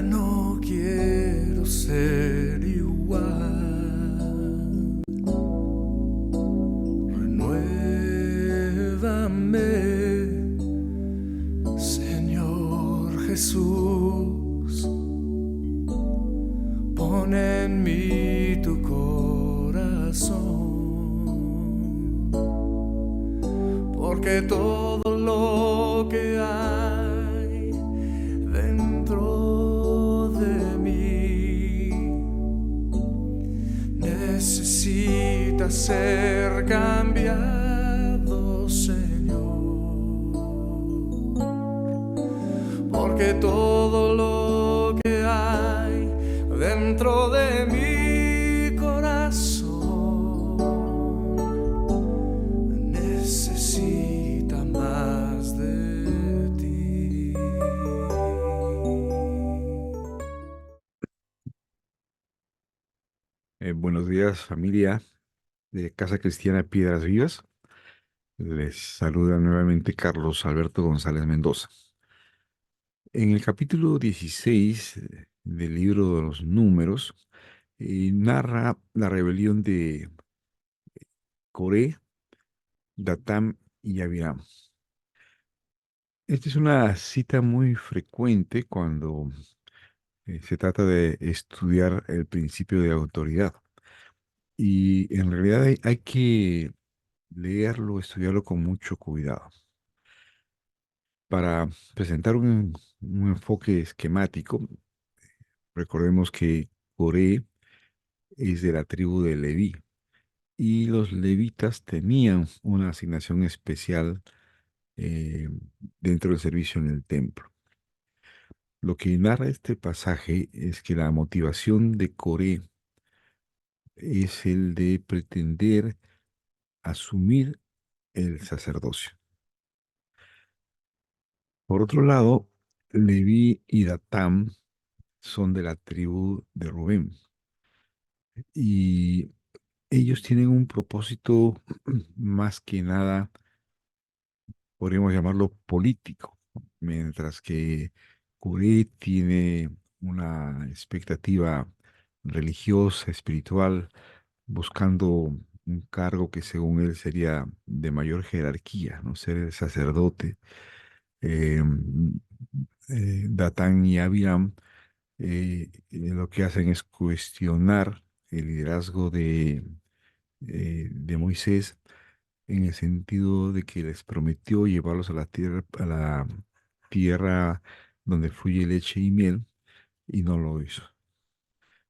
no quiero ser igual. Renuévame, Señor Jesús. Pon en mí tu corazón, porque todo lo que hay dentro de mí necesita ser cambiado, Señor, porque todo lo que hay dentro de mi corazón necesita más de ti. Buenos días, familia de Casa Cristiana Piedras Vivas. Les saluda nuevamente Carlos Alberto González Mendoza. En el capítulo 16 del libro de los Números, narra la rebelión de Coré, Datán y Abiram. Esta es una cita muy frecuente cuando se trata de estudiar el principio de autoridad. Y en realidad hay que leerlo, estudiarlo con mucho cuidado. Para presentar un enfoque esquemático, recordemos que Coré es de la tribu de Leví y los levitas tenían una asignación especial eh, dentro del servicio en el templo. Lo que narra este pasaje es que la motivación de Coré es el de pretender asumir el sacerdocio. Por otro lado, Leví y Datán son de la tribu de Rubén y ellos tienen un propósito más que nada, podríamos llamarlo político, mientras que Coré tiene una expectativa religiosa, espiritual, buscando un cargo que según él sería de mayor jerarquía, ¿no? Ser el sacerdote. Eh, Datán y Abiram lo que hacen es cuestionar el liderazgo de Moisés en el sentido de que les prometió llevarlos a la tierra donde fluye leche y miel, y no lo hizo,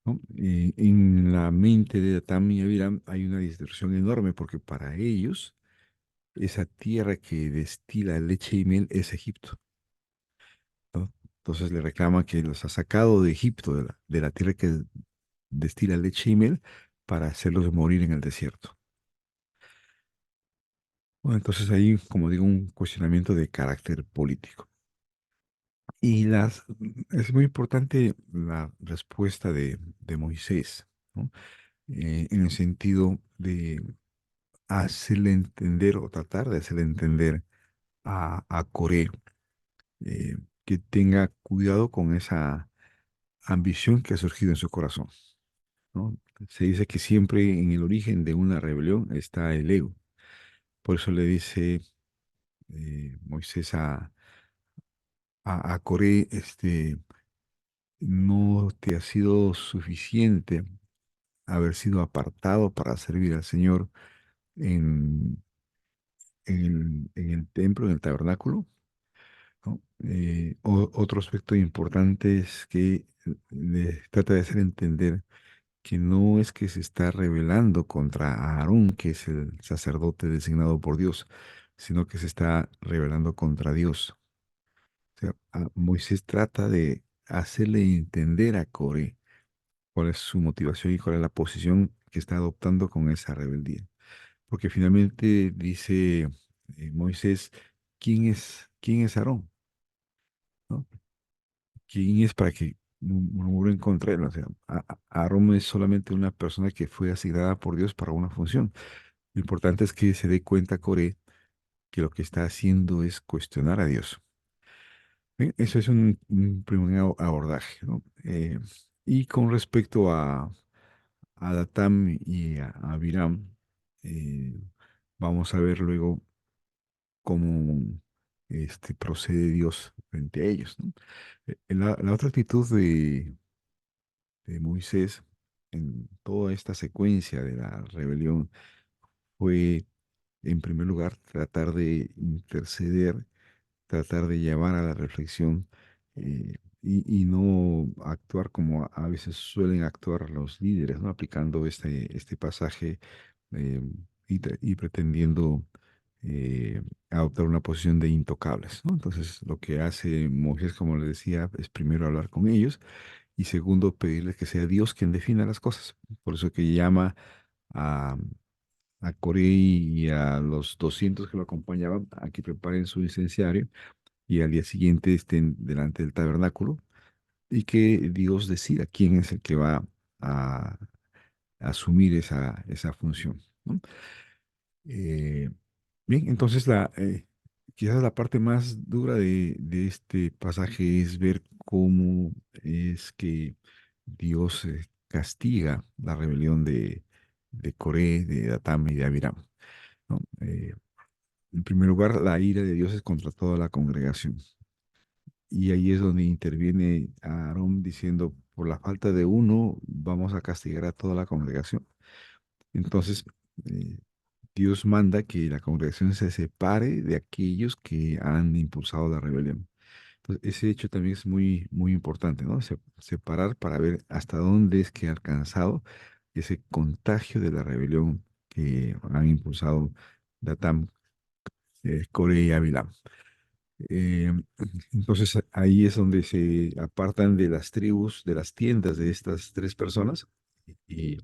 ¿no? En la mente de Datán y Abiram hay una distorsión enorme porque para ellos esa tierra que destila leche y miel es Egipto, ¿no? Entonces le reclama que los ha sacado de Egipto, de la tierra que destila leche y miel, para hacerlos morir en el desierto. Bueno, entonces hay, como digo, un cuestionamiento de carácter político. Y es muy importante la respuesta de Moisés, ¿no? En el sentido de hacerle entender o tratar de hacerle entender a Coré eh, que tenga cuidado con esa ambición que ha surgido en su corazón, ¿no? Se dice que siempre en el origen de una rebelión está el ego. Por eso le dice Moisés a Coré, no te ha sido suficiente haber sido apartado para servir al Señor en, en el templo, en el tabernáculo, ¿no? Otro aspecto importante es que le trata de hacer entender que no es que se está rebelando contra Aarón, que es el sacerdote designado por Dios, sino que se está rebelando contra Dios. O sea, Moisés trata de hacerle entender a Coré cuál es su motivación y cuál es la posición que está adoptando con esa rebeldía. Porque finalmente dice Moisés, quién es Aarón? ¿No? ¿Quién es para que murmuren contra él? O sea, Aarón es solamente una persona que fue asignada por Dios para una función. Lo importante es que se dé cuenta Coré que lo que está haciendo es cuestionar a Dios. Bien, eso es un primer abordaje, ¿no? Y con respecto a Datam y a Abiram, eh, vamos a ver luego cómo procede Dios frente a ellos, ¿no? La otra actitud de Moisés en toda esta secuencia de la rebelión fue, en primer lugar, tratar de interceder, tratar de llevar a la reflexión, y no actuar como a veces suelen actuar los líderes, ¿no? Aplicando este pasaje, eh, y pretendiendo adoptar una posición de intocables, ¿no? Entonces, lo que hace Moisés, como les decía, es primero hablar con ellos y segundo, pedirles que sea Dios quien defina las cosas. Por eso que llama a, a Coré y a los 200 que lo acompañaban a que preparen su incenciario y al día siguiente estén delante del tabernáculo y que Dios decida quién es el que va a asumir esa función, ¿no? Eh, Bien, entonces quizás la parte más dura de este pasaje es ver cómo es que Dios castiga la rebelión de Coré, de Datán y de Abiram, ¿no? En primer lugar, la ira de Dios es contra toda la congregación. Y ahí es donde interviene Aarón diciendo, por la falta de uno, vamos a castigar a toda la congregación. Entonces, eh, Dios manda que la congregación se separe de aquellos que han impulsado la rebelión. Entonces, ese hecho también es muy, muy importante, ¿no? Separar para ver hasta dónde es que ha alcanzado ese contagio de la rebelión que han impulsado Datán, Core y Abilam. Eh, entonces ahí es donde se apartan de las tribus, de las tiendas de estas tres personas y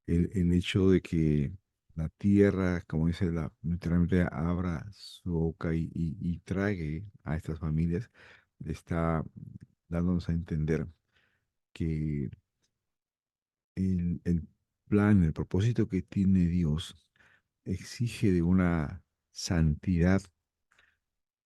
el hecho de que la tierra, como dice literalmente, abra su boca y trague a estas familias, está dándonos a entender que el plan, el propósito que tiene Dios exige de una santidad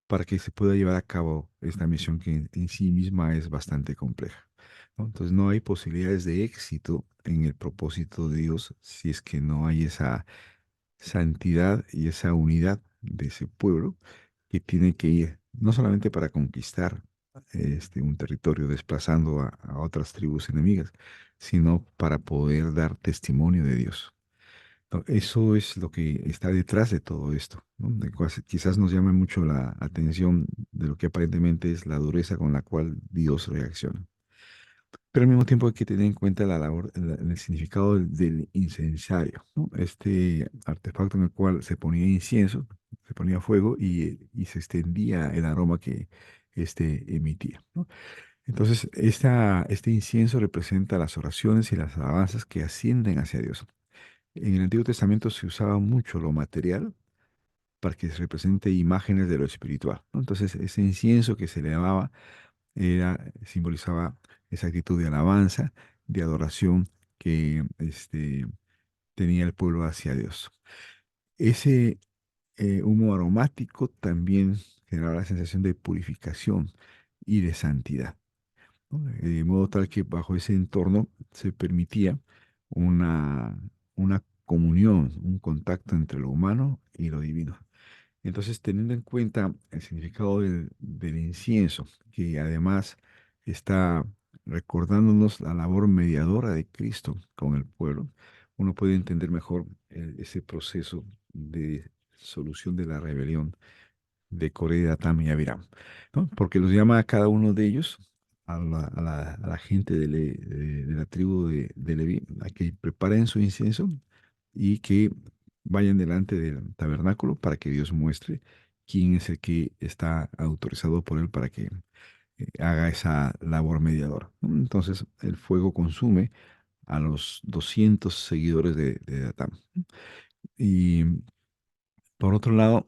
para que se pueda llevar a cabo esta misión que en sí misma es bastante compleja, ¿no? Entonces no hay posibilidades de éxito en el propósito de Dios si es que no hay esa santidad y esa unidad de ese pueblo que tiene que ir no solamente para conquistar un territorio desplazando a otras tribus enemigas, sino para poder dar testimonio de Dios. No, eso es lo que está detrás de todo esto, ¿no? Quizás nos llame mucho la atención de lo que aparentemente es la dureza con la cual Dios reacciona. Pero al mismo tiempo hay que tener en cuenta la labor, el significado del incensario, ¿no? Este artefacto en el cual se ponía incienso, se ponía fuego y se extendía el aroma que éste emitía, ¿no? Entonces, este incienso representa las oraciones y las alabanzas que ascienden hacia Dios. En el Antiguo Testamento se usaba mucho lo material para que se represente imágenes de lo espiritual, ¿no? Entonces, ese incienso que se elevaba simbolizaba esa actitud de alabanza, de adoración que tenía el pueblo hacia Dios. Ese humo aromático también generaba la sensación de purificación y de santidad, ¿no? De modo tal que bajo ese entorno se permitía una, una comunión, un contacto entre lo humano y lo divino. Entonces, teniendo en cuenta el significado del incienso, que además está recordándonos la labor mediadora de Cristo con el pueblo, uno puede entender mejor ese proceso de solución de la rebelión de Coré, Datán y Abiram, ¿no? Porque los llama a cada uno de ellos, a la gente de la tribu de Leví, a que preparen su incienso y que vayan delante del tabernáculo para que Dios muestre quién es el que está autorizado por él para que haga esa labor mediadora, ¿no? Entonces el fuego consume a los 200 seguidores de Datán. Y por otro lado,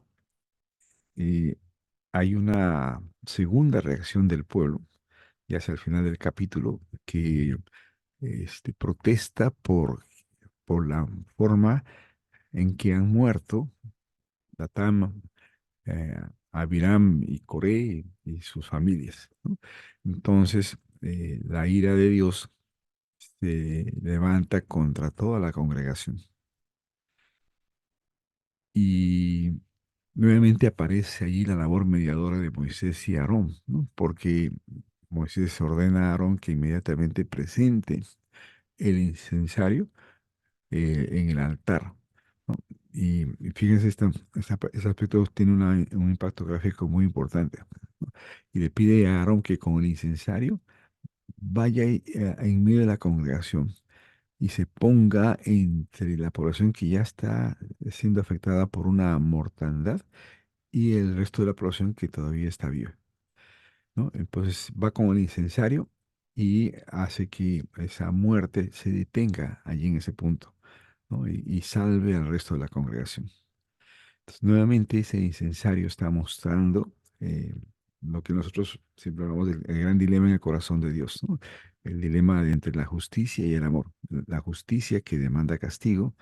eh, hay una segunda reacción del pueblo, ya hacia el final del capítulo, que protesta por la forma en que han muerto Datán, Abiram y Coré y sus familias, ¿no? Entonces, la ira de Dios se levanta contra toda la congregación. Y nuevamente aparece allí la labor mediadora de Moisés y Aarón, ¿no? Porque Moisés ordena a Aarón que inmediatamente presente el incensario en el altar, ¿no? Y fíjense, ese aspecto tiene un impacto gráfico muy importante, ¿no? Y le pide a Aarón que con el incensario vaya en medio de la congregación y se ponga entre la población que ya está siendo afectada por una mortandad y el resto de la población que todavía está viva, ¿no? Entonces va con el incensario y hace que esa muerte se detenga allí en ese punto, ¿no? Y salve al resto de la congregación. Entonces, nuevamente ese incensario está mostrando lo que nosotros siempre hablamos del el gran dilema en el corazón de Dios, ¿no? El dilema de entre la justicia y el amor. La justicia que demanda castigo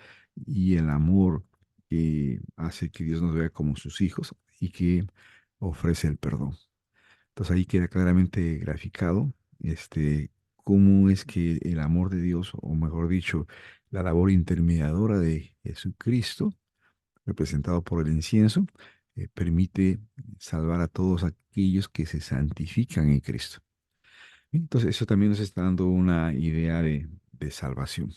y el amor que hace que Dios nos vea como sus hijos y que ofrece el perdón. Entonces ahí queda claramente graficado cómo es que el amor de Dios, o mejor dicho, la labor intermediadora de Jesucristo, representado por el incienso, permite salvar a todos aquellos que se santifican en Cristo. Entonces, eso también nos está dando una idea de salvación.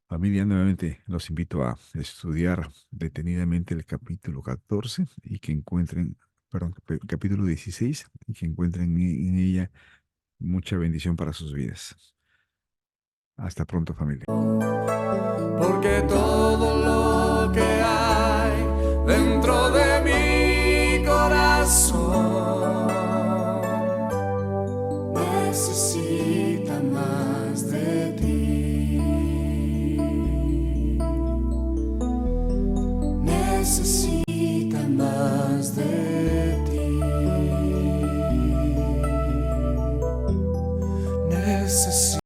Familia, nuevamente los invito a estudiar detenidamente el capítulo 14 y que encuentren, perdón, capítulo 16 y que encuentren en ella mucha bendición para sus vidas. Hasta pronto, familia. Porque todo lo que hay dentro de mi corazón necesita más de ti, necesita más de ti, necesita